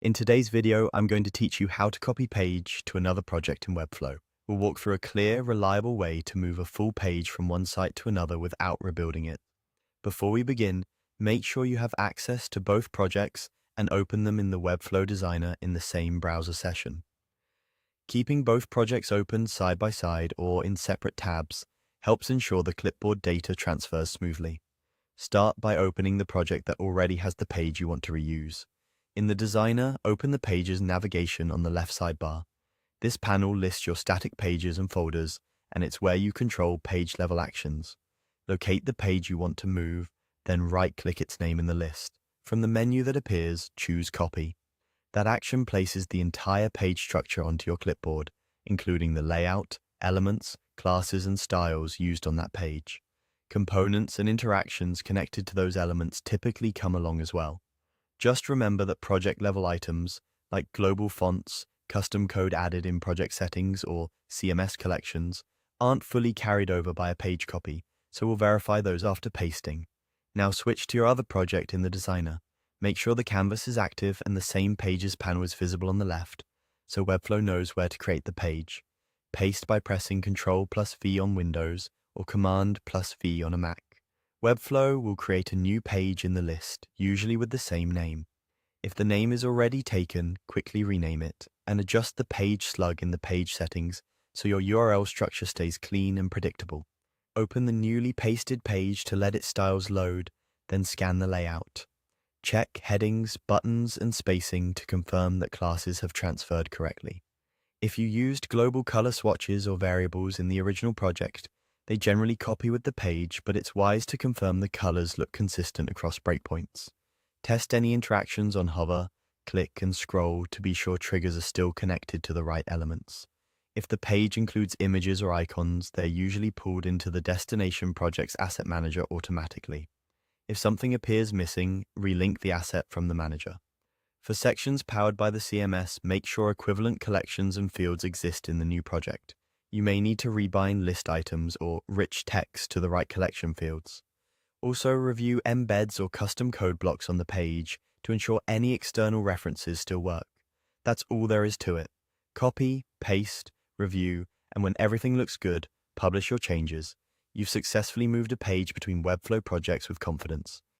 In today's video, I'm going to teach you how to copy page to another project in Webflow. We'll walk through a clear, reliable way to move a full page from one site to another without rebuilding it. Before we begin, make sure you have access to both projects and open them in the Webflow Designer in the same browser session. Keeping both projects open side by side or in separate tabs helps ensure the clipboard data transfers smoothly. Start by opening the project that already has the page you want to reuse. In the Designer, open the Pages navigation on the left sidebar. This panel lists your static pages and folders, and it's where you control page-level actions. Locate the page you want to move, then right-click its name in the list. From the menu that appears, choose Copy. That action places the entire page structure onto your clipboard, including the layout, elements, classes, and styles used on that page. Components and interactions connected to those elements typically come along as well. Just remember that project-level items, like global fonts, custom code added in project settings, or CMS collections, aren't fully carried over by a page copy, so we'll verify those after pasting. Now switch to your other project in the Designer. Make sure the canvas is active and the same Pages panel is visible on the left, so Webflow knows where to create the page. Paste by pressing Ctrl+V on Windows or Command+V on a Mac. Webflow will create a new page in the list, usually with the same name. If the name is already taken, quickly rename it, and adjust the page slug in the page settings so your URL structure stays clean and predictable. Open the newly pasted page to let its styles load, then scan the layout. Check headings, buttons, and spacing to confirm that classes have transferred correctly. If you used global color swatches or variables in the original project, they generally copy with the page, but it's wise to confirm the colors look consistent across breakpoints. Test any interactions on hover, click, and scroll to be sure triggers are still connected to the right elements. If the page includes images or icons, they're usually pulled into the destination project's asset manager automatically. If something appears missing, relink the asset from the manager. For sections powered by the CMS, make sure equivalent collections and fields exist in the new project. You may need to rebind list items or rich text to the right collection fields. Also, review embeds or custom code blocks on the page to ensure any external references still work. That's all there is to it. Copy, paste, review, and when everything looks good, publish your changes. You've successfully moved a page between Webflow projects with confidence.